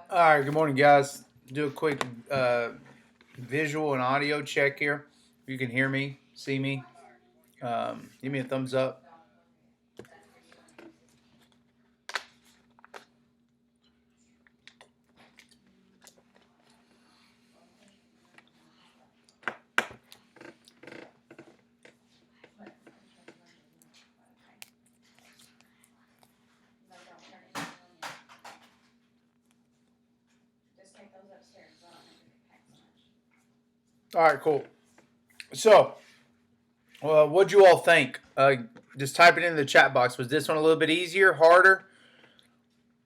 All right, good morning, guys. Do a quick visual and audio check here. You can hear me, see me. Give me a thumbs up. All right, cool. So, what'd you all think? Just type it in the chat box. Was this one a little bit easier, harder?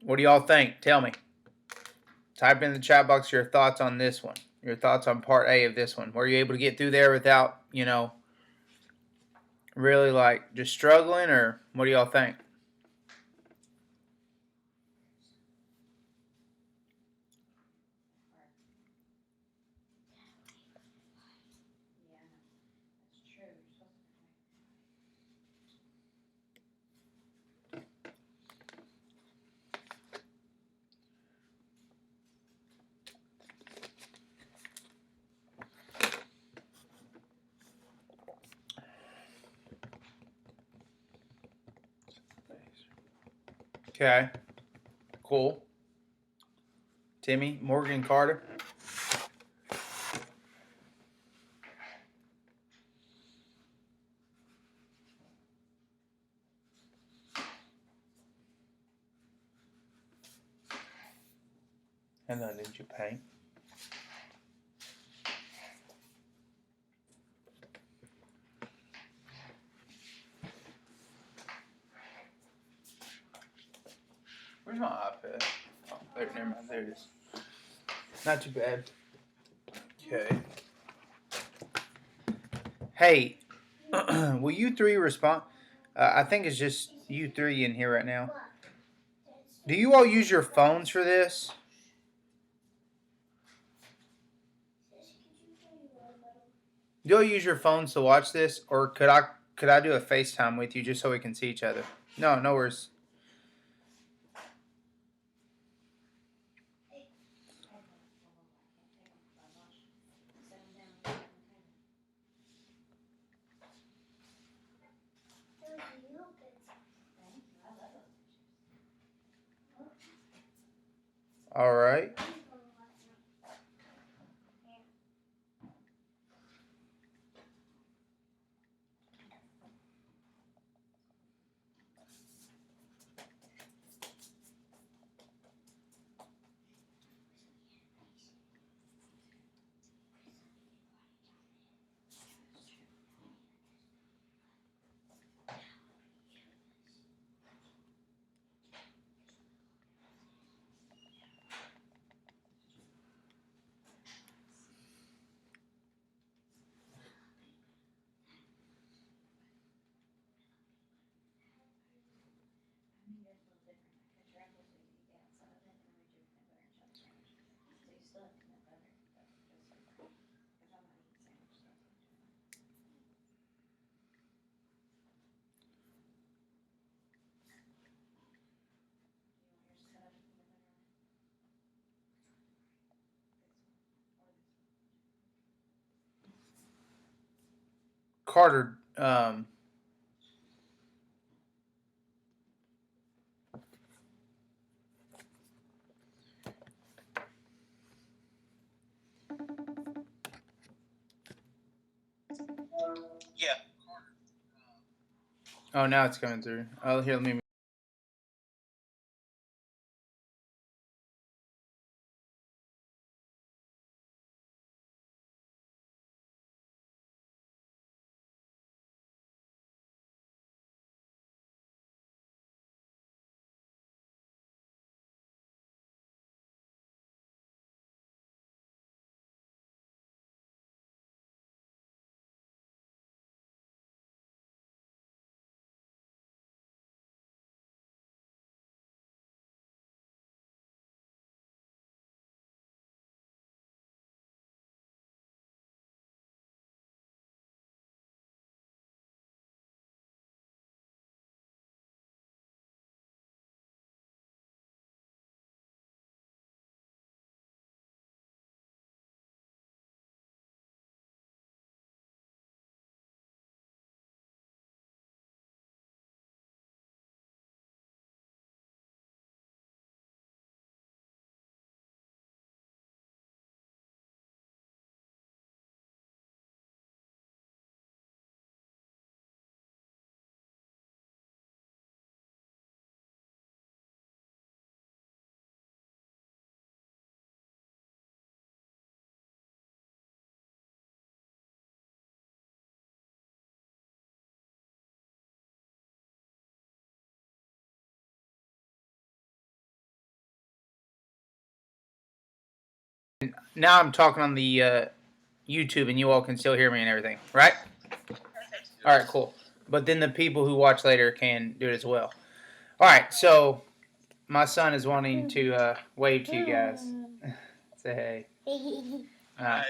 What do y'all think? Tell me. Type in the chat box your thoughts on this one. Your thoughts on part A of this one. Were you able to get through there without, really like just struggling, or what do y'all think? Okay, cool. Timmy, Morgan, Carter. And then did you paint? Where's my iPad? Oh, there, never mind. There it is. Not too bad. Okay. Hey, will you three respond? I think it's just you three in here right now. Do you all use your phones for this? Do you all use your phones to watch this, or could I do a FaceTime with you just so we can see each other? No, no worries. All right. Carter. Yeah. Oh, now it's coming through. Oh, here, let me. now I'm talking on the YouTube, and you all can still hear me and everything, right? All right, cool. But then the people who watch later can do it as well. All right, so my son is wanting to wave to you guys. Say hey. All right.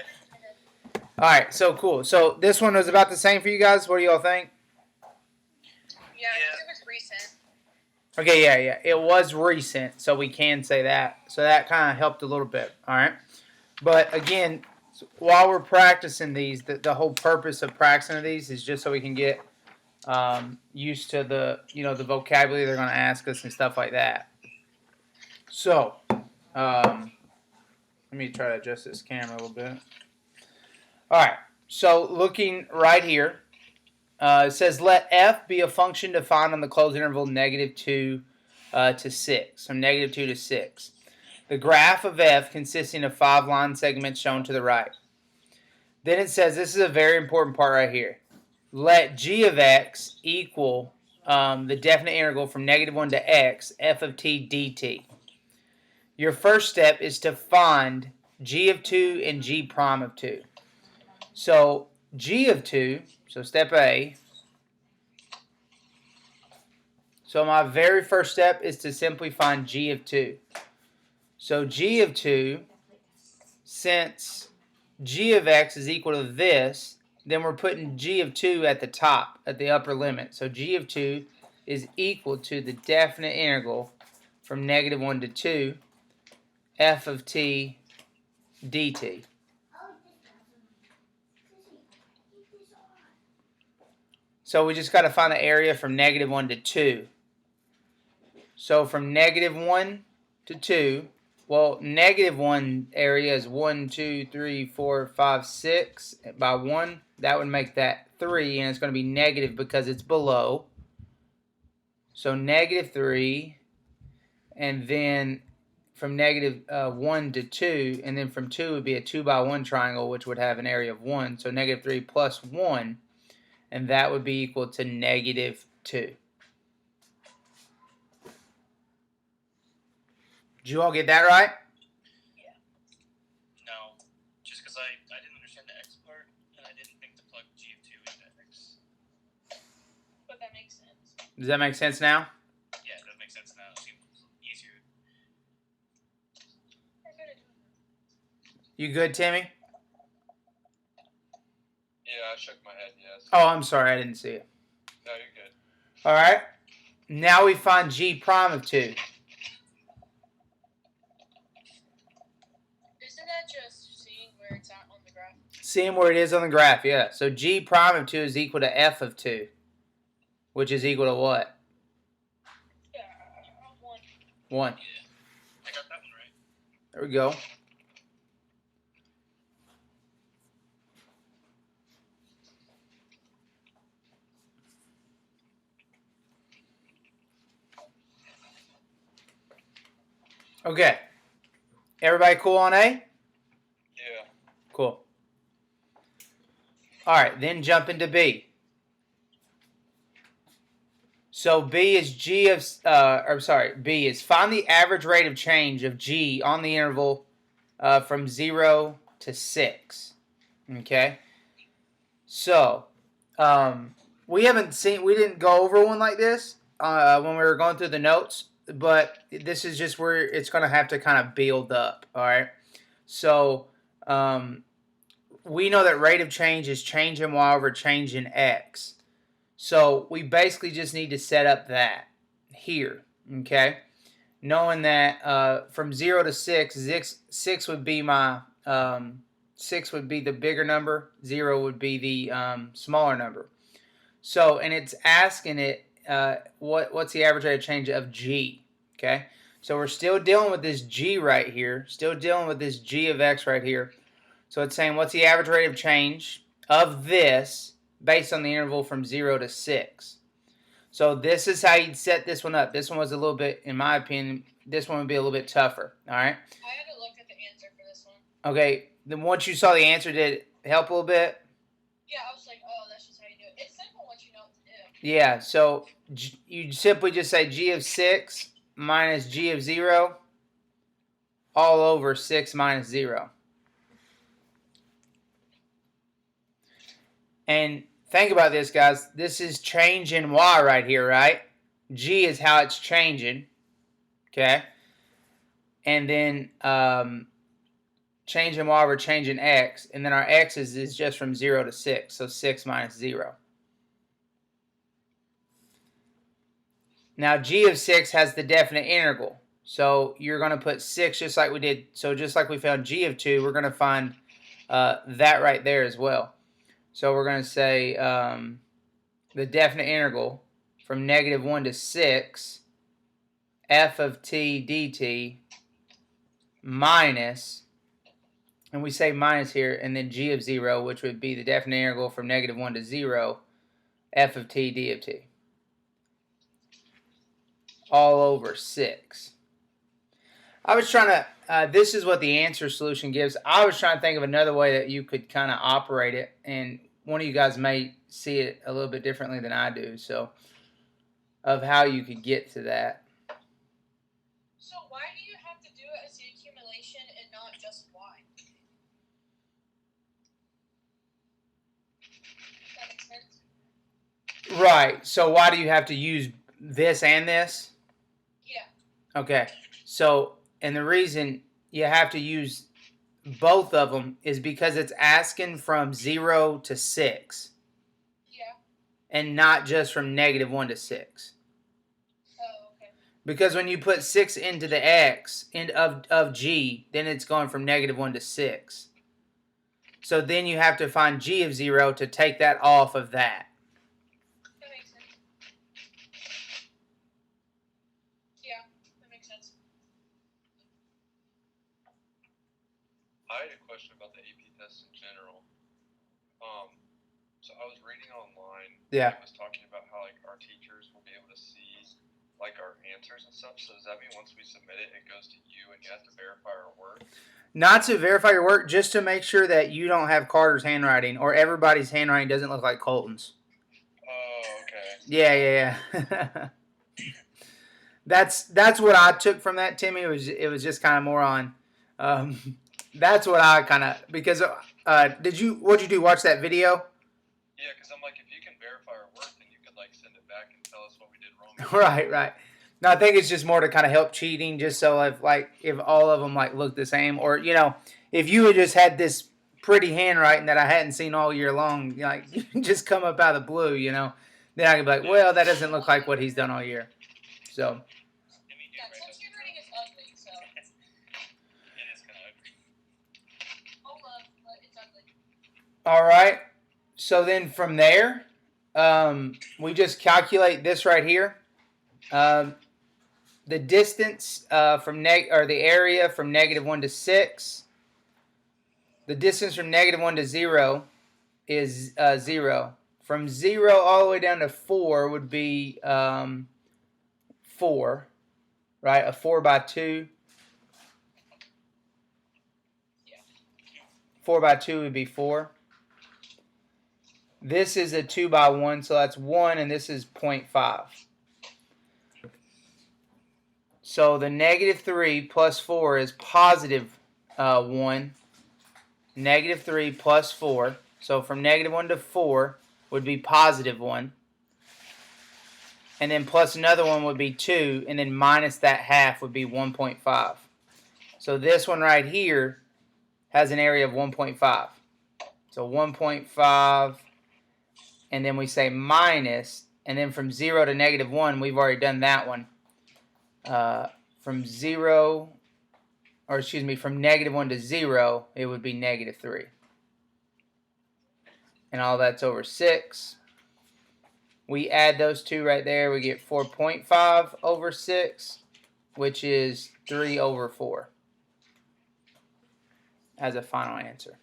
All right, so cool. So this one was about the same for you guys. What do y'all think? Yeah, it was recent. Okay, yeah. It was recent, so we can say that. So that kind of helped a little bit, all right? But again, while we're practicing these, the whole purpose of practicing these is just so we can get used to the vocabulary they're going to ask us and stuff like that. So, let me try to adjust this camera a little bit. All right, so looking right here, it says let f be a function defined on the closed interval -2 to 6, from -2 to 6. The graph of f consisting of 5 line segments shown to the right. Then it says, this is a very important part right here. Let g of x equal the definite integral from -1 to x, f of t dt. Your first step is to find g of 2 and g prime of 2. So g of 2, so step A. So my very first step is to simply find g of 2. So g of 2, since g of x is equal to this, then we're putting g of 2 at the top, at the upper limit. So g of 2 is equal to the definite integral from -1 to 2, f of t dt. So we just got to find the area from -1 to 2. So from -1 to 2, well, -1 area is 1, 2, 3, 4, 5, 6 by 1. That would make that 3, and it's going to be negative because it's below. So -3, and then from -1 to 2, and then from 2 would be a 2 by 1 triangle, which would have an area of 1. So -3 plus 1, and that would be equal to -2. Did you all get that right? Yeah. No, just because I didn't understand the x part, and I didn't think to plug g of 2 into x. But that makes sense. Does that make sense now? Yeah, it does make sense now. It seems easier. You good, Timmy? Yeah, I shook my head, yes. Oh, I'm sorry, I didn't see it. No, you're good. All right. Now we find g prime of 2. Isn't that just seeing where it's at on the graph? Seeing where it is on the graph, yeah. So g prime of 2 is equal to f of 2, which is equal to what? Yeah, 1. 1. Yeah, I got that one right. There we go. Okay. Everybody cool on A? Yeah. Cool. All right, then jump into B. So B is B is find the average rate of change of G on the interval from 0 to 6. Okay. So we didn't go over one like this when we were going through the notes, but this is just where it's going to have to kind of build up. All right. So we know that rate of change is change in y over change in x. So we basically just need to set up that here, okay? Knowing that from 0 to 6, 6 would be my 6 would be the bigger number, 0 would be the smaller number. So, and it's asking it what's the average rate of change of g, okay? So we're still dealing with this g right here, still dealing with this g of x right here. So it's saying what's the average rate of change of this based on the interval from 0 to 6. So this is how you'd set this one up. This one was a little bit, in my opinion, this one would be a little bit tougher. All right? I had to look at the answer for this one. Okay. Then once you saw the answer, did it help a little bit? Yeah, I was like, oh, that's just how you do it. It's simple once you know what to do. Yeah. So you simply just say g of 6 minus g of 0 all over 6 minus 0. And think about this, guys. This is change in y right here, right? G is how it's changing. Okay? And then change in y, we're changing x. And then our x is just from 0 to 6. So 6 minus 0. Now, g of 6 has the definite integral. So you're going to put 6 just like we did. So just like we found g of 2, we're going to find that right there as well. So we're going to say the definite integral from negative 1 to 6 f of t dt minus, and we say minus here, and then g of 0, which would be the definite integral from negative 1 to 0 f of t d of t. All over 6. I was trying to, this is what the answer solution gives. I was trying to think of another way that you could kind of operate it, and one of you guys may see it a little bit differently than I do, so, of how you could get to that. So why do you have to do it as the accumulation and not just y? That makes sense? Right, so why do you have to use this and this? Yeah. Okay, so, and the reason you have to use both of them is because it's asking from 0 to 6. Yeah. And not just from negative 1 to 6. Oh, okay. Because when you put 6 into the x of g, then it's going from negative 1 to 6. So then you have to find g of 0 to take that off of that. That makes sense. Yeah, that makes sense. I had a question about the AP test in general. So I was reading online. Yeah. It was talking about how like our teachers will be able to see like our answers and stuff. So does that mean once we submit it, it goes to you and you have to verify our work? Not to verify your work, just to make sure that you don't have Carter's handwriting or everybody's handwriting doesn't look like Colton's. Oh, okay. Yeah. That's what I took from that, Timmy. It was just kind of more on. That's what I kind of, because what'd you do? Watch that video? Yeah, because I'm like, if you can verify our work, then you could like send it back and tell us what we did wrong. Right. No, I think it's just more to kind of help cheating, just so if all of them like look the same, or if you had just had this pretty handwriting that I hadn't seen all year long, like just come up out of the blue, then I could be like, well, that doesn't look like what he's done all year. So. Yeah, Tim's handwriting is ugly, so. It is kind of ugly. Hold up, but it's ugly. All right. So then from there, we just calculate this right here. The distance from the area from negative 1 to 6. The distance from negative 1 to 0 is 0. From 0 all the way down to 4 would be 4, right? A 4 by 2. 4 by 2 would be 4. This is a 2 by 1, so that's 1, and this is 0.5. So the negative 3 plus 4 is positive 1. Negative 3 plus 4. So from negative 1 to 4 would be positive 1. And then plus another one would be 2. And then minus that half would be 1.5. So this one right here has an area of 1.5. So 1.5. And then we say minus. And then from 0 to negative 1, we've already done that one. From negative 1 to 0, it would be negative 3. And all that's over 6. We add those two right there, we get 4.5 over 6, which is 3 over 4 as a final answer.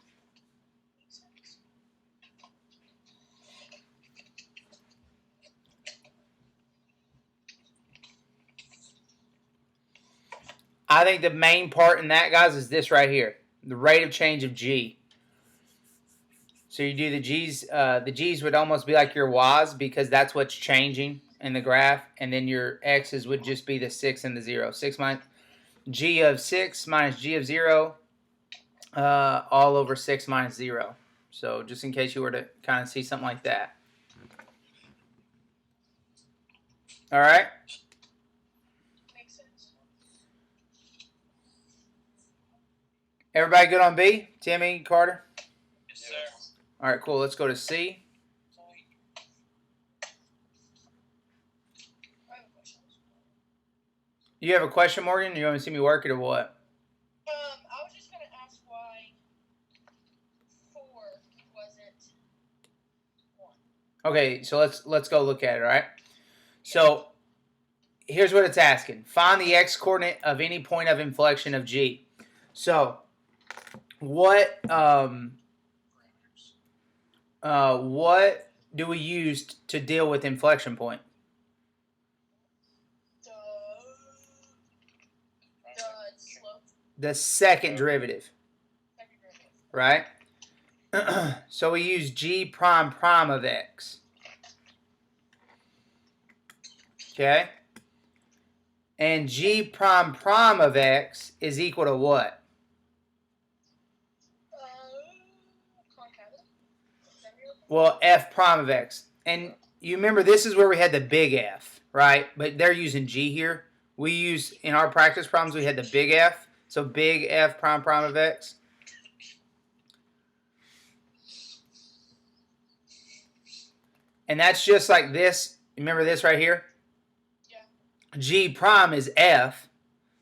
I think the main part in that, guys, is this right here. The rate of change of G. So you do the G's. The G's would almost be like your Y's because that's what's changing in the graph. And then your X's would just be the 6 and the 0. 6 minus G of 6 minus G of 0. All over 6 minus 0. So just in case you were to kind of see something like that. All right. Makes sense. Everybody good on B? Timmy, Carter? Yes, sir. All right, cool. Let's go to C. I have a question. You have a question, Morgan? You want to see me work it or what? I was just gonna ask why 4 wasn't 1. Okay, so let's go look at it, all right? So here's what it's asking. Find the x-coordinate of any point of inflection of G. So what do we use to deal with inflection point? The slope. The second derivative, Second derivative. right? So we use G prime prime of x. Okay? And G prime prime of x is equal to what? Concavity. Well, f prime of x. And you remember this is where we had the big F, right? But they're using G here. We use, in our practice problems, we had the big F. So big F prime prime of x. And that's just like this. Remember this right here? Yeah. G prime is F.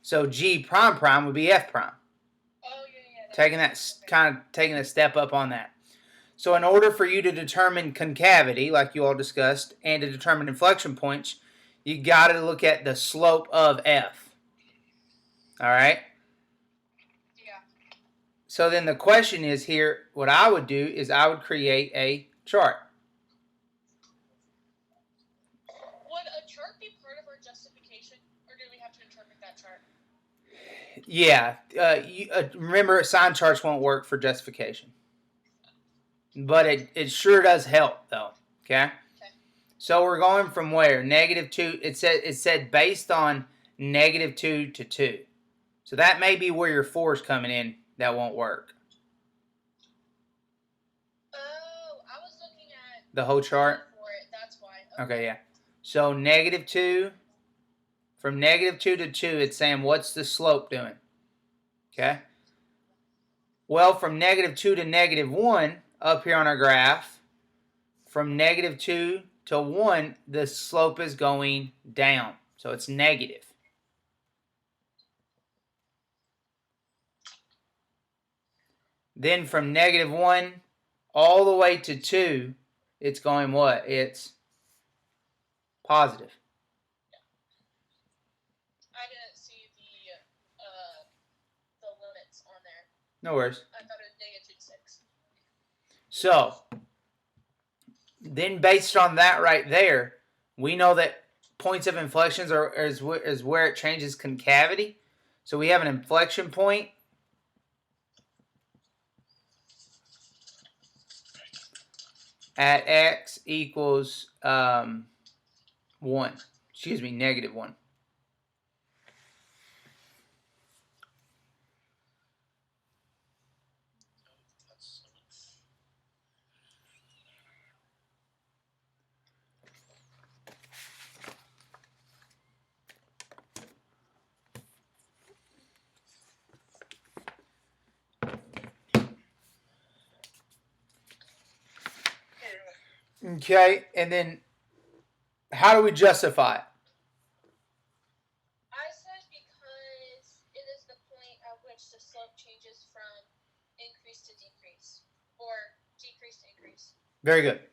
So G prime prime would be F prime. Oh, yeah. Taking a step up on that. So in order for you to determine concavity, like you all discussed, and to determine inflection points, you got to look at the slope of F. All right? Yeah. So then the question is here, what I would do is I would create a chart. Would a chart be part of our justification, or do we have to interpret that chart? Yeah. Remember, sign charts won't work for justification. But it sure does help, though. Okay? So we're going from where? -2. It said based on -2 to 2. So that may be where your 4 is coming in. That won't work. Oh, I was looking at The whole chart? for it. That's why. Okay, yeah. So -2. From -2 to 2, it's saying what's the slope doing? Okay? Well, from -2 to -1, up here on our graph, from -2 to 1, the slope is going down. So it's negative. Then from -1 all the way to 2, it's going what? It's positive. I didn't see the limits on there. No worries. I thought it was -6. So, then based on that right there, we know that points of inflections is where it changes concavity. So we have an inflection point at x equals 1. Excuse me, -1. Okay, and then how do we justify it? I said because it is the point at which the slope changes from increase to decrease, or decrease to increase. Very good.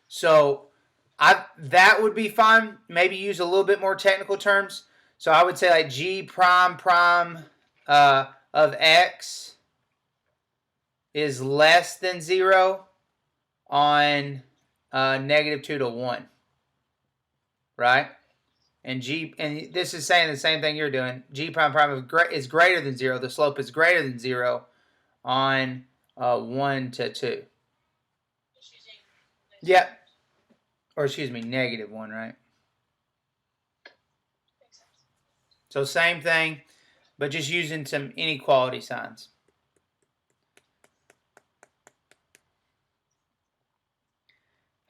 So that would be fine. Maybe use a little bit more technical terms. So I would say like G prime prime of x is less than 0 on -2 to 1. Right? And this is saying the same thing you're doing. G prime prime is greater than 0. The slope is greater than 0 on 1 to 2. Yeah. Or excuse me, -1, right? So same thing, but just using some inequality signs.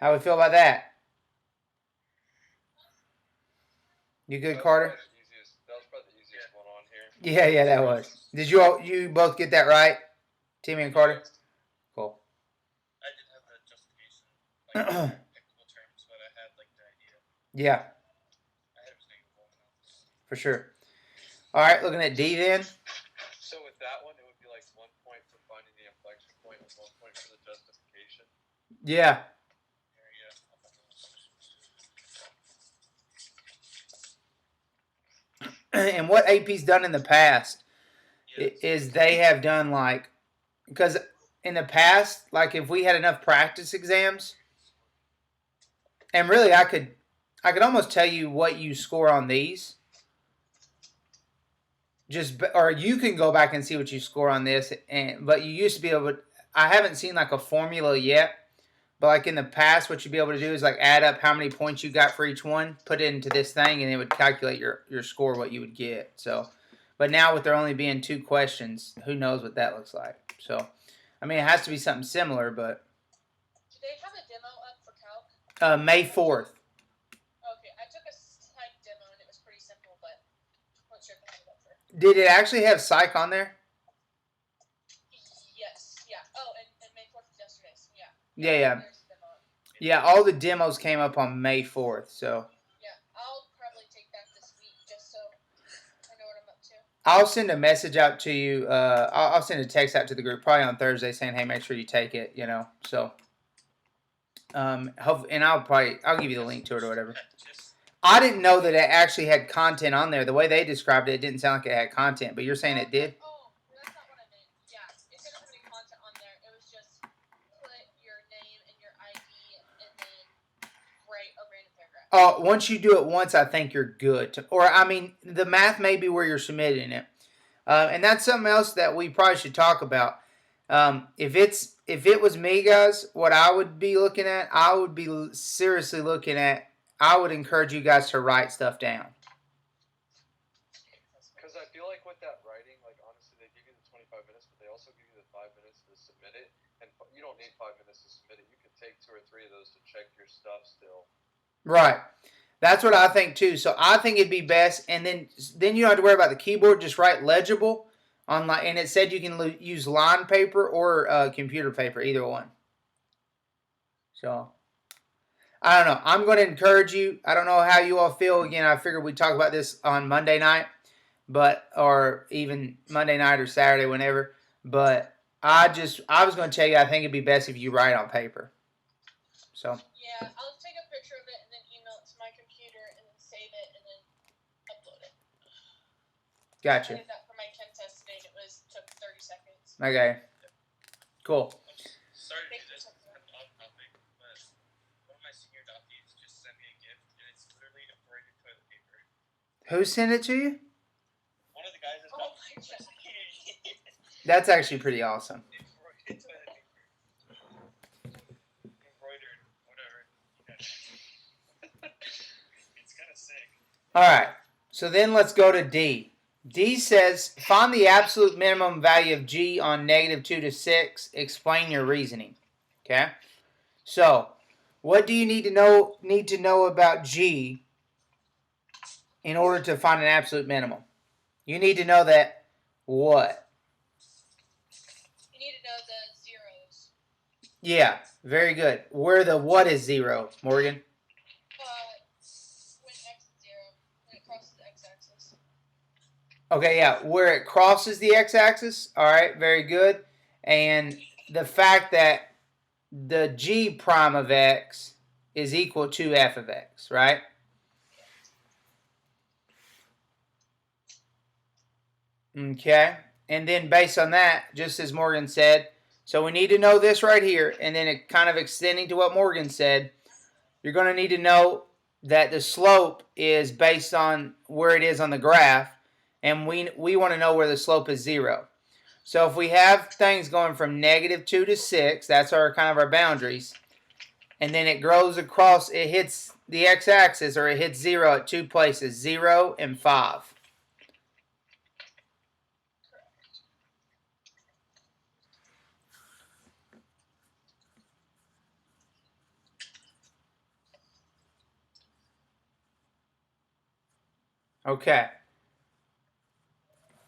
How we feel about that? You good, Carter? That was probably the easiest one on here. Yeah, that was. Did you both get that right, Timmy and Carter? Cool. I did have the justification, like technical terms, but I had like the idea. Yeah, I had it was negative 1. for sure. All right, looking at D then. So with that one, it would be like 1 point for finding the inflection point and 1 point for the justification. Yeah. There you go. And what AP's done in the past is they have done like, because in the past, like if we had enough practice exams, and really I could almost tell you what you score on these. Or you can go back and see what you score on this, but you used to be able to. I haven't seen like a formula yet, but like in the past, what you'd be able to do is like add up how many points you got for each one, put it into this thing, and it would calculate your score, what you would get. So, but now with there only being 2 questions, who knows what that looks like. So, I mean, it has to be something similar, but. Do they have a demo up for calc? May 4th. Okay, I took a psych demo and it was pretty simple, but I'm not sure if I have it up for. Did it actually have psych on there? Yes, yeah. Oh, and May 4th was yesterday, so yeah. Yeah. There's a demo up. Yeah, all the demos came up on May 4th, so. Yeah, I'll probably take that this week just so I know what I'm up to. I'll send a message out to you. I'll send a text out to the group probably on Thursday saying, hey, make sure you take it, you know, so. And I'll give you the link to it or whatever. I didn't know that it actually had content on there. The way they described it, it didn't sound like it had content, but you're saying it did? Oh, that's not what I meant. Yeah, it didn't have any content on there. It was just put your name and your ID and then write a random paragraph. Once you do it once, I think you're good. The math may be where you're submitting it. And that's something else that we probably should talk about. If it was me, guys, what I would be looking at, I would be seriously looking at, I would encourage you guys to write stuff down. Because I feel like with that writing, like honestly, they give you the 25 minutes, but they also give you the 5 minutes to submit it. And you don't need 5 minutes to submit it. You can take 2 or 3 of those to check your stuff still. Right. That's what I think too. So I think it'd be best, and then you don't have to worry about the keyboard. Just write legible on, and it said you can use line paper or computer paper, either one. So I don't know. I'm going to encourage you. I don't know how you all feel. Again, I figured we'd talk about this on Monday night, or even Monday night or Saturday, whenever. But I was going to tell you, I think it'd be best if you write on paper. So. Yeah, I'll take a picture of it and then email it to my computer and then save it and then upload it. Gotcha. I did that for my chem test today and it took 30 seconds. Okay. Cool. Sorry to do this, kind of off topic, but one of my senior adoptees just sent me a gift, and it's literally embroidered toilet paper. Who sent it to you? One of the guys is Oh my god. That's actually pretty awesome. Embroidered toilet paper. Embroidered, whatever. It's kind of sick. All right. So then let's go to D. D says, find the absolute minimum value of G on -2 to 6. Explain your reasoning. Okay? So, what do you need to know about G in order to find an absolute minimum? You need to know that what? You need to know the zeros. Yeah, very good. Where the what is 0, Morgan? When x is 0, when it crosses the x-axis. Okay, yeah, where it crosses the x-axis. All right, very good. And the fact that the g prime of x is equal to f of x, right? Okay, and then based on that, just as Morgan said, so we need to know this right here, and then it kind of extending to what Morgan said, you're going to need to know that the slope is based on where it is on the graph, and we want to know where the slope is 0. So if we have things going from -2 to 6, that's our kind of our boundaries, and then it grows across, it hits the x-axis, or it hits 0 at 2 places, 0 and 5. Okay.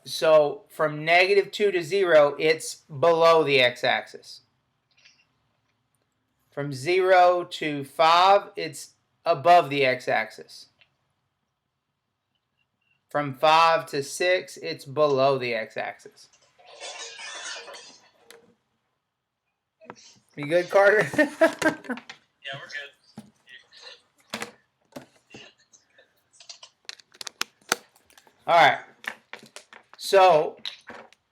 So from -2 to 0, it's below the x-axis. From 0 to 5, it's above the x-axis. From 5 to 6, it's below the x-axis. You good, Carter? Yeah, we're good. All right. So,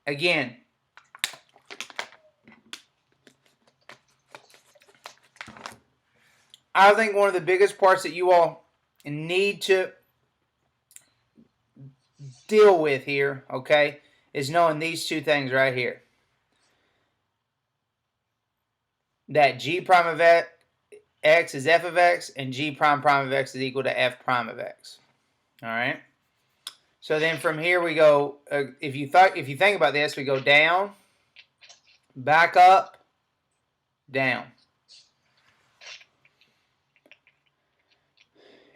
again, I think one of the biggest parts that you all need to deal with here, okay, is knowing these two things right here. That g prime of x is f of x, and g prime of x is equal to f prime of x. All right. So then from here we go. If you think about this, we go down, back up, down.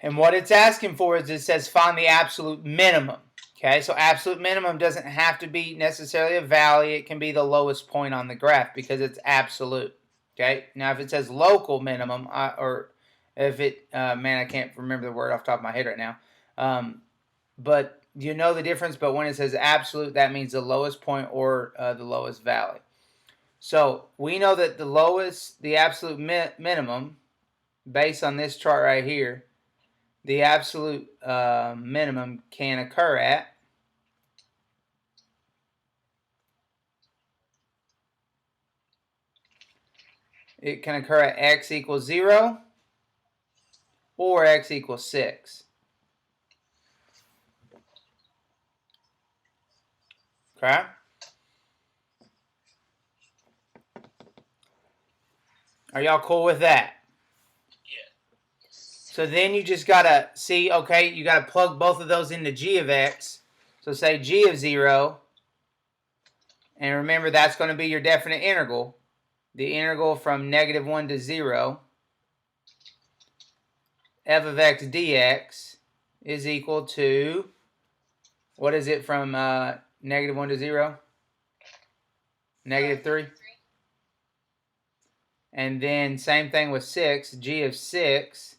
And what it's asking for is it says find the absolute minimum. Okay, so absolute minimum doesn't have to be necessarily a value. It can be the lowest point on the graph because it's absolute. Okay, now if it says local minimum, or if it, man, I can't remember the word off the top of my head right now. But you know the difference, but when it says absolute, that means the lowest point or the lowest value. So we know that the absolute minimum, based on this chart right here, the absolute minimum can occur at x equals 0 or x equals 6. Okay? Are y'all cool with that? Yeah. So then you just got to see, okay, you got to plug both of those into g of x. So say g of 0. And remember, that's going to be your definite integral. The integral from -1 to 0. F of x dx is equal to, what is it from -1 to 0? -3. And then same thing with 6. G of 6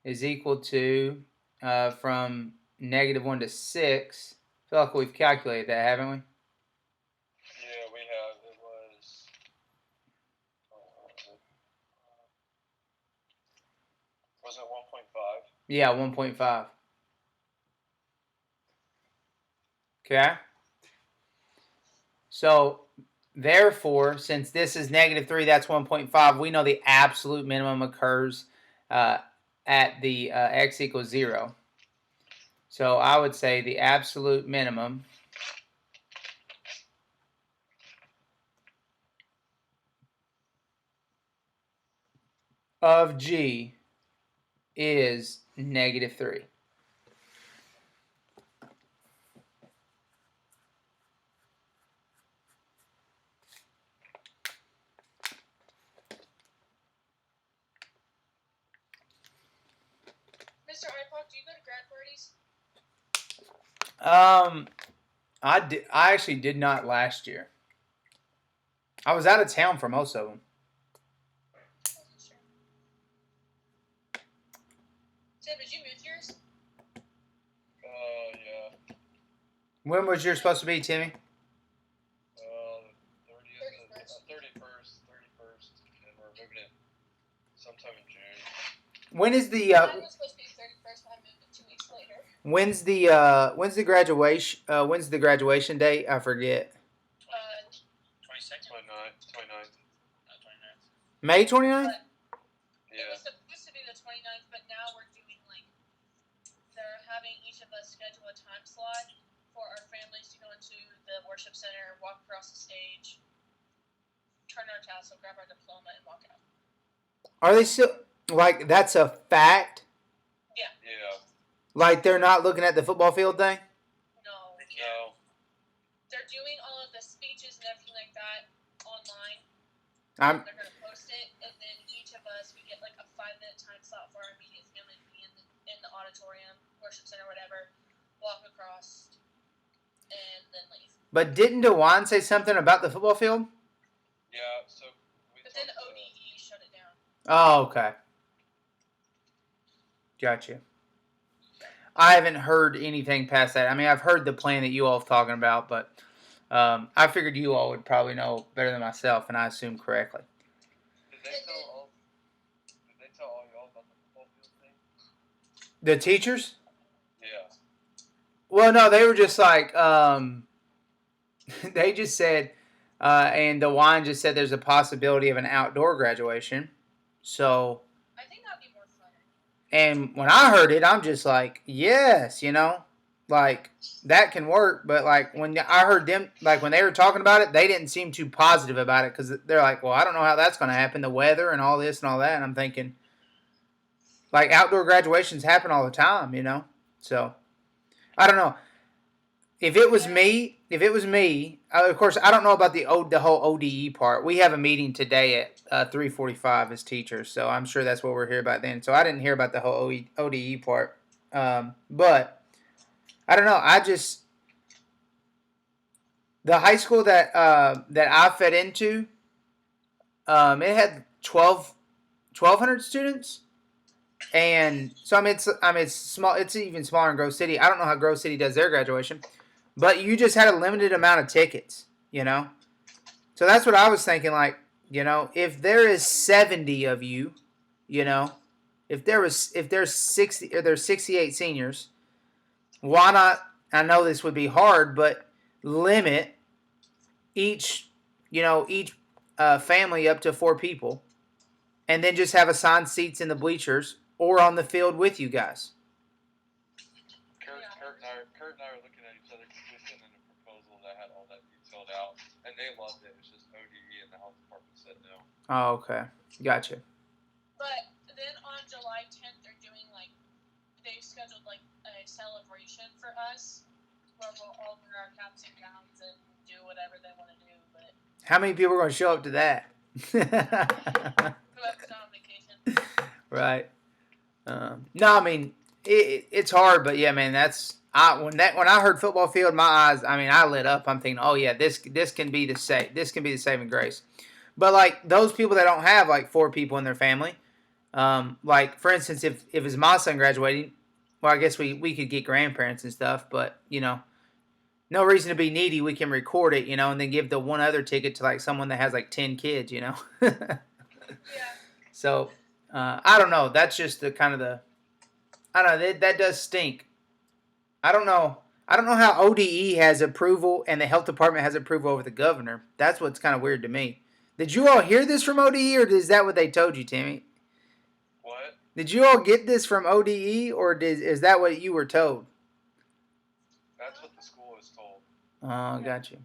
is equal to, from -1 to 6. I feel like we've calculated that, haven't we? Yeah, we have. It was. Was it 1.5? Yeah, 1.5. Okay? So, therefore, since this is -3, that's 1.5, we know the absolute minimum occurs at the x equals 0. So, I would say the absolute minimum of g is -3. Mr. iPod, do you go to grad parties? I actually did not last year. I was out of town for most of them. Tim, did you move yours? Yeah. When was yours supposed to be, Timmy? 31st, and we're moving it sometime in June. When is the Mine was supposed to be 31st, but I moved it 2 weeks later. when's the graduation date? I forget. 22nd? 29th. 29th. May 29th? It was supposed to be the 29th, but now we're doing they're having each of us schedule a time slot for our families to go into the worship center, walk across the stage, turn our tassel, grab our diploma, and walk out. Are they still that's a fact? Yeah. Like they're not looking at the football field thing? No. No. They're doing all of the speeches and everything like that online. They're going to post it, and then each of us, we get a 5-minute time slot for our immediate family to be in the auditorium, worship center, whatever. walk across, and then leave. But didn't DeWan say something about the football field? Yeah, so we But then talked to- ODE shut it down. Oh, okay. Gotcha. I haven't heard anything past that. I mean, I've heard the plan that you all are talking about, but I figured you all would probably know better than myself, and I assumed correctly. Did they tell all y'all about the football field thing? The teachers? Yeah. Well, no, they were just like, they just said, and DeWan just said there's a possibility of an outdoor graduation. So, I think that'd be more fun. and when I heard it, I'm just like, yes, like that can work. But like when I heard them, like when they were talking about it, they didn't seem too positive about it because they're like, well, I don't know how that's going to happen, the weather and all this and all that. And I'm thinking, like outdoor graduations happen all the time, So I don't know. If it was me, of course, I don't know about the whole ODE part. We have a meeting today at 3:45 as teachers, so I'm sure that's what we're here about then. So I didn't hear about the whole ODE part, but I don't know. The high school that I fed into, it had 1,200 students, and so it's small. It's even smaller in Grove City. I don't know how Grove City does their graduation. But you just had a limited amount of tickets, So that's what I was thinking, like, if there is 70 of you, if there's 60 or there's 68 seniors, why not? I know this would be hard, but limit each family up to 4 people, and then just have assigned seats in the bleachers or on the field with you guys. Kurt and I were looking at each other because we sent in a proposal that had all that detailed out, and they loved it. It was just ODE and the health department said no. Oh, okay. Gotcha. But then on July 10th, they've scheduled like a celebration for us where we'll all wear our caps and gowns and do whatever they want to do. But how many people are going to show up to that? whoever's on vacation. Right. No, I mean it's hard, but yeah, man. When I heard football field, my eyes. I mean, I lit up. I'm thinking, oh yeah, this can be the saving grace. But like those people that don't have like 4 people in their family, like for instance, if it's my son graduating, well, I guess we could get grandparents and stuff, but no reason to be needy. We can record it, and then give the one other ticket to like someone that has like 10 kids, Yeah. So I don't know. That's just the kind of I don't know. That does stink. I don't know how ODE has approval and the health department has approval over the governor. That's what's kind of weird to me. Did you all hear this from ODE, or is that what they told you, Timmy? What? Did you all get this from ODE, or is that what you were told? That's what the school was told. Oh, got you.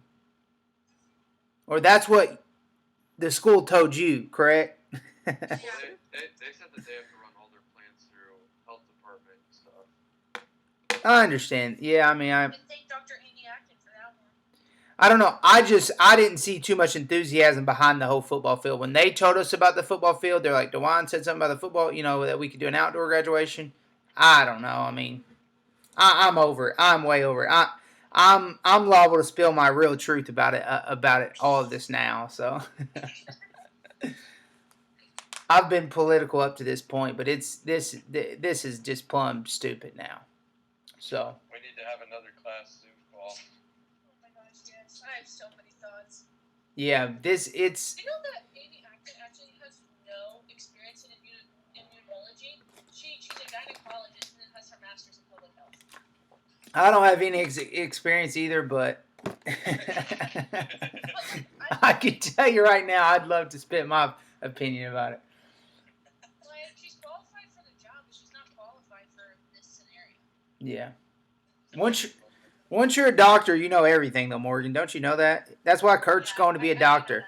Or that's what the school told you, correct? Well, they said that they have to run all their plans through health department and stuff. I understand. Yeah, I mean, I thank Dr. Amy Atkin for that one. I don't know. I didn't see too much enthusiasm behind the whole football field. When they told us about the football field, they're like, DeWan said something about the football, that we could do an outdoor graduation. I don't know. I mean, I'm over it. I'm way over it. I'm liable to spill my real truth about it, all of this now. So I've been political up to this point, but this is just plumb stupid now. So we need to have another class Zoom call. Oh my gosh, yes. I have so many thoughts. yeah, it's. Do you know that Amy Atkin actually has no experience in immunology? She's a gynecologist and then has her master's in public health. I don't have any experience either, but I can tell you right now, I'd love to spit my opinion about it. Like, she's qualified for the job, but she's not qualified for this scenario. Yeah. Once you're a doctor, you know everything, though, Morgan. Don't you know that? That's why Kurt's going to be a doctor.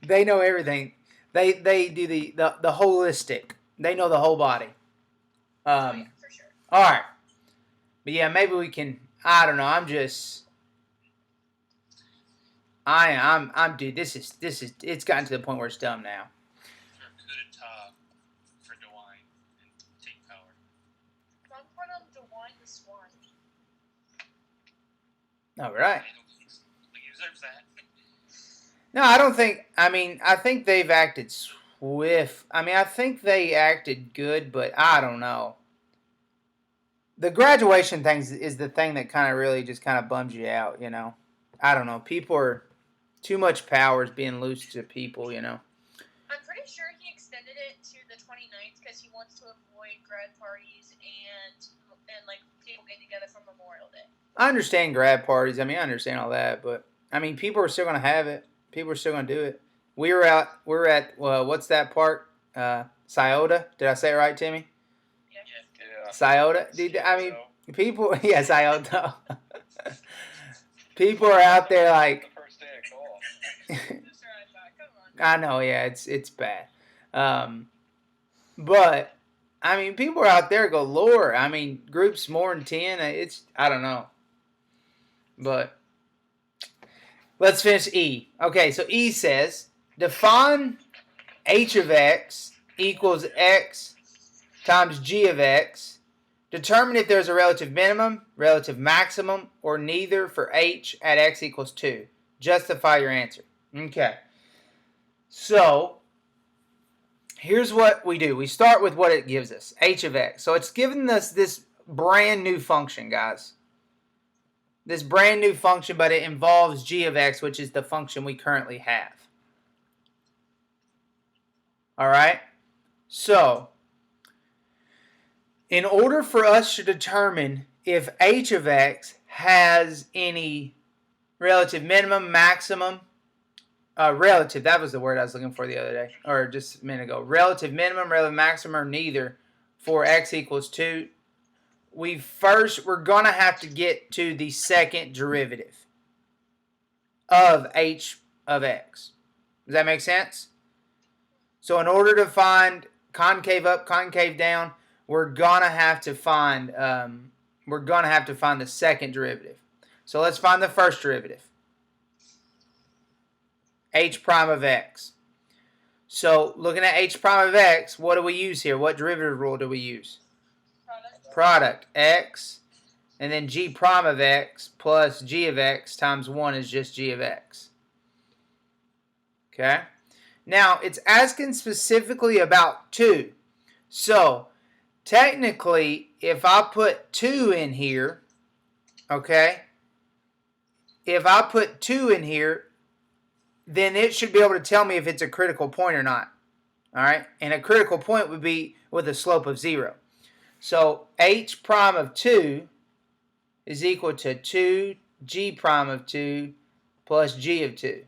They know everything. They do the holistic. They know the whole body. For sure. All right. But yeah, maybe we can. I don't know. I'm dude. This is. It's gotten to the point where it's dumb now. For coup d'etat for DeWine and take All right. I don't think so. Like, he deserves that. No, I don't think. I mean, I think they've acted swift. I mean, I think they acted good, but I don't know. The graduation thing is the thing that kind of really just kind of bums you out, you know. I don't know. People are too much power is being loose to people, you know. I'm pretty sure he extended it to the 29th because he wants to avoid grad parties and like people getting together for Memorial Day. I understand grad parties. I mean, I understand all that, but I mean, people are still gonna have it. People are still gonna do it. We were at what's that park? Scioto. Did I say it right, Timmy? Yeah. Scioto. I mean, people. Yeah, Scioto. People are out there like. The first day of golf. Come on. I know, yeah, it's bad. But I mean, people are out there galore. I mean, groups more than 10. It's I don't know, but let's finish E. Okay, so E says define h of x equals x times g of x. Determine if there's a relative minimum, relative maximum, or neither for h at x equals 2. Justify your answer. Okay. So, here's what we do. We start with what it gives us, h of x. So, it's given us this brand new function, guys. This brand new function, but it involves g of x, which is the function we currently have. All right? So, in order for us to determine if h of x has any relative minimum, maximum, relative, that was the word I was looking for the other day, or just a minute ago. Relative minimum, relative maximum, or neither for x equals 2. We're going to have to get to the second derivative of h of x. Does that make sense? So in order to find concave up, concave down, we're going to have to find the second derivative. So let's find the first derivative. H prime of x. So looking at h prime of x, what do we use here? What derivative rule do we use? Product. X, and then g prime of x plus g of x times 1 is just g of x. Okay? Now, it's asking specifically about 2. So, technically, if I put 2 in here, okay, if I put 2 in here, then it should be able to tell me if it's a critical point or not. All right? And a critical point would be with a slope of 0. So h prime of 2 is equal to 2g prime of 2 plus g of 2.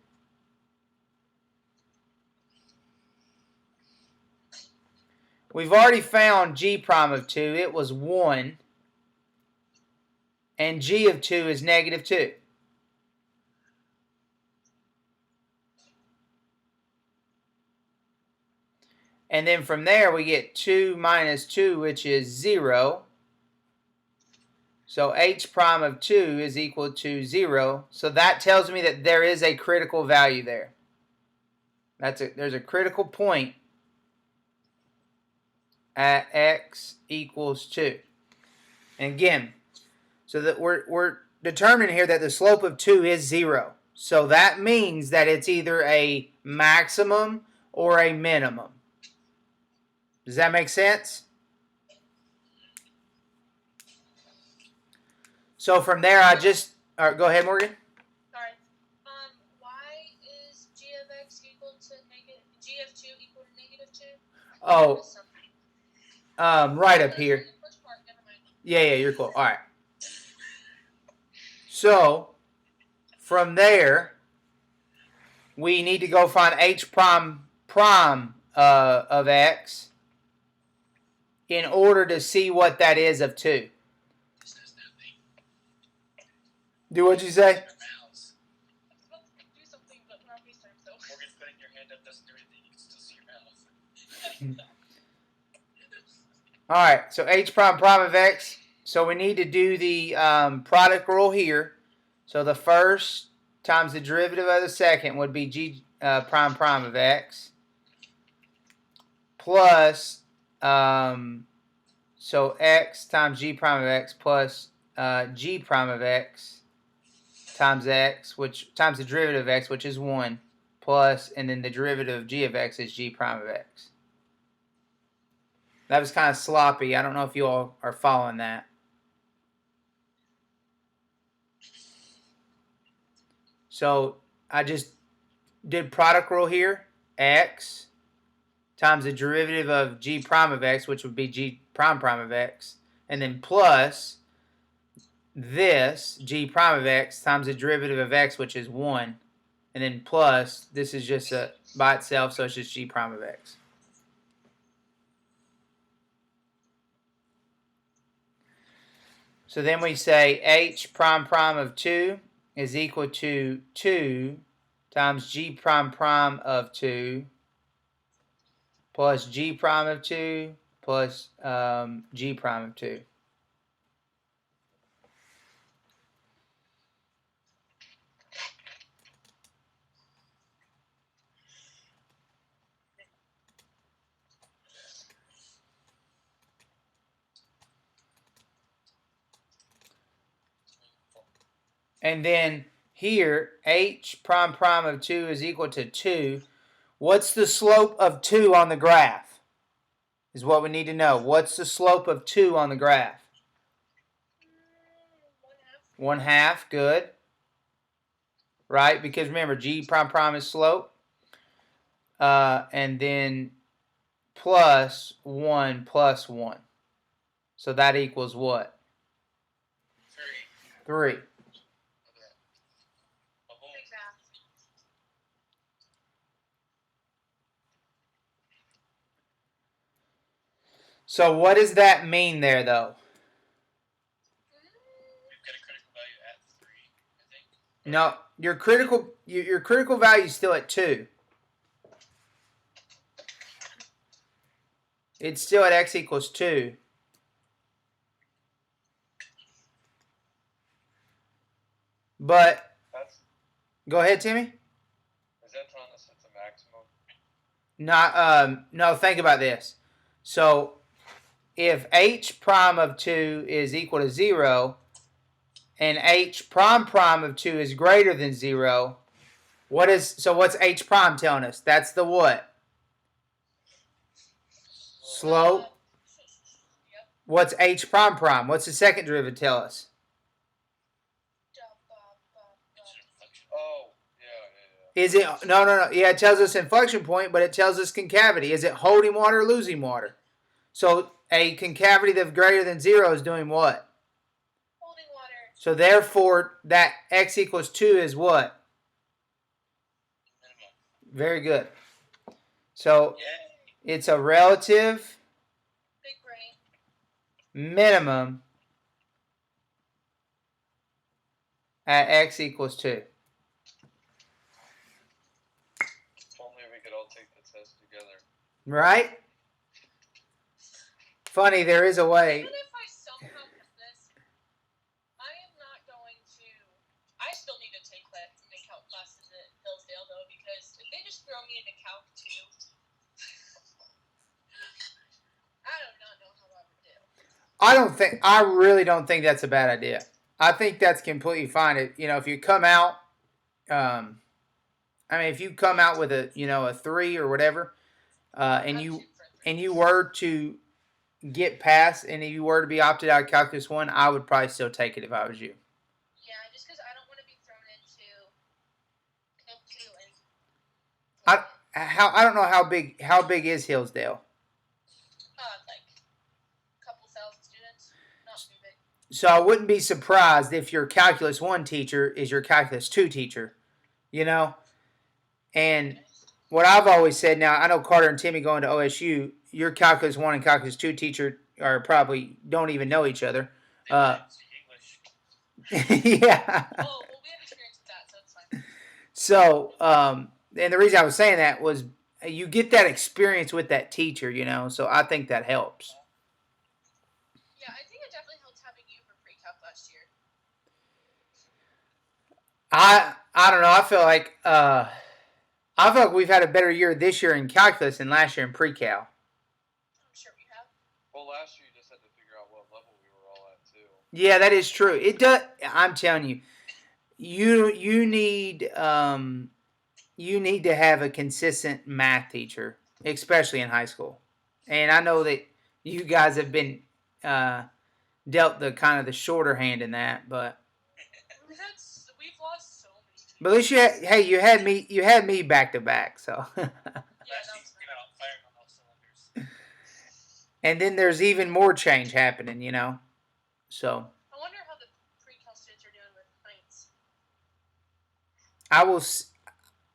We've already found g prime of 2. It was 1. And g of 2 is negative 2. And then from there, we get 2 minus 2, which is 0. So h prime of 2 is equal to 0. So that tells me that there is a critical value there. There's a critical point at x equals 2. And again, so that we're determining here that the slope of 2 is 0. So that means that it's either a maximum or a minimum. Does that make sense? So from there, all right, go ahead, Morgan. Sorry. Why is g of x equal to g of 2 equal to negative 2? Oh, right up here. Yeah, you're cool. All right. So from there, we need to go find h prime of x in order to see what that is of 2. Do what you say? All right, so h prime of x. So we need to do the product rule here. So the first times the derivative of the second would be g prime of x plus so x times g prime of x plus g prime of x times x, which times the derivative of x, which is 1, plus, and then the derivative of g of x is g prime of x. That was kind of sloppy. I don't know if you all are following that. So I just did product rule here. X times the derivative of g prime of x, which would be g prime of x, and then plus this g prime of x times the derivative of x, which is 1, and then plus, this is just by itself, so it's just g prime of x. So then we say h prime of 2 is equal to 2 times g prime of 2 plus g prime of 2 plus g prime of 2. And then here, h prime of 2 is equal to 2. What's the slope of 2 on the graph? Is what we need to know. What's the slope of 2 on the graph? 1/2, good. Right, because remember, g prime is slope. And then plus 1 plus 1. So that equals what? 3. So what does that mean there, though? We've got a critical value at 3, I think. No, your critical value is still at 2. It's still at x equals 2. But go ahead, Timmy. Is that telling us it's a maximum? No, think about this. So if h prime of 2 is equal to 0 and h prime of 2 is greater than 0, what's h prime telling us? That's the what? Slope. What's h prime? What's the second derivative tell us? Oh, yeah. Is it no? Yeah, it tells us inflection point, but it tells us concavity. Is it holding water or losing water? So a concavity that's greater than 0 is doing what? Holding water. So therefore, that x equals 2 is what? Minimum. Very good. So Yay. it's a relative Big brain. minimum at x equals 2. If only we could all take the test together. Right? Funny, there is a way. Even if I somehow get this, I am not going to. I still need to take my calc classes at Hillsdale though, because if they just throw me into Calc 2, I do not know how I would do. I really don't think that's a bad idea. I think that's completely fine. If you come out, if you come out with a 3 or whatever, and you were to get past, and if you were to be opted out of Calculus 1, I would probably still take it if I was you. Yeah, just because I don't want to be thrown into Calc 2 and. I don't know how big is Hillsdale. Like a couple thousand students, not too big. So I wouldn't be surprised if your Calculus 1 teacher is your Calculus 2 teacher, And what I've always said, now I know Carter and Timmy going to OSU, your Calculus 1 and Calculus 2 teacher are probably don't even know each other. They speak English. Yeah. Oh, well, we have experience with that, so it's fine. So, and the reason I was saying that was you get that experience with that teacher, so I think that helps. Yeah, I think it definitely helped having you for pre-calc last year. I don't know. I feel like we've had a better year this year in calculus than last year in pre-cal. I'm sure we have. Well, last year you just had to figure out what level we were all at too. Yeah, that is true. It does. I'm telling you, you need to have a consistent math teacher, especially in high school. And I know that you guys have been dealt the kind of the shorter hand in that, but We've lost so many teachers. at least you had me back to back, so. Yeah, that was came out firing on all cylinders. And then there's even more change happening, you know. So I wonder how the pre-cal students are doing with Heinz.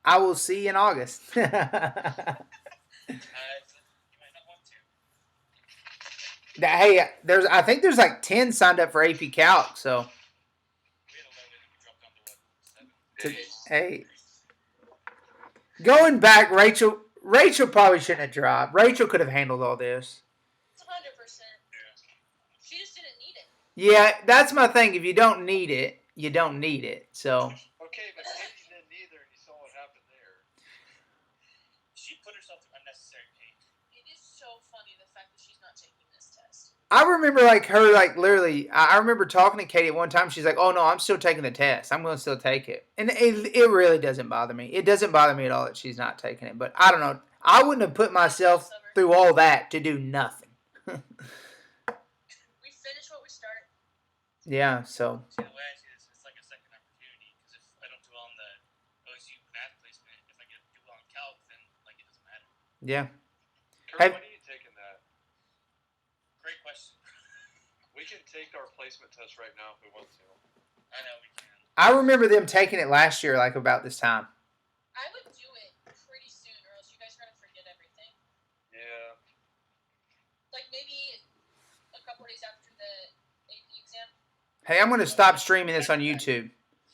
I will see in August. You might not want to. Hey, I think there's like 10 signed up for AP Calc, so. We had 11 and we dropped down to what, 7? Hey, going back, Rachel probably shouldn't have dropped. Rachel could have handled all this. It's 100%. She just didn't need it. Yeah, that's my thing. If you don't need it, you don't need it. So. Okay, but Katie didn't either, and you saw what happened there. She put herself through unnecessary pain. It is so funny the fact that she's not taking this test. I remember literally. I remember talking to Katie at one time. She's like, "Oh no, I'm still taking the test. I'm going to still take it," and it really doesn't bother me. It doesn't bother me at all that she's not taking it. But I don't know. I wouldn't have put myself through all that to do nothing. We finish what we start. Yeah. So. See, the way I see this, it's like a second opportunity. Because if I don't do well on the OSU math placement, if I do well on calc, then like it doesn't matter. Yeah. Kurt, when are you taking that? Great question. We can take our placement test right now if we want to. I know we can. I remember them taking it last year, like about this time. I would do it pretty soon, or else you guys are gonna forget everything. Yeah. Like maybe a couple days after the AP exam. Hey, I'm going to stop streaming this on YouTube.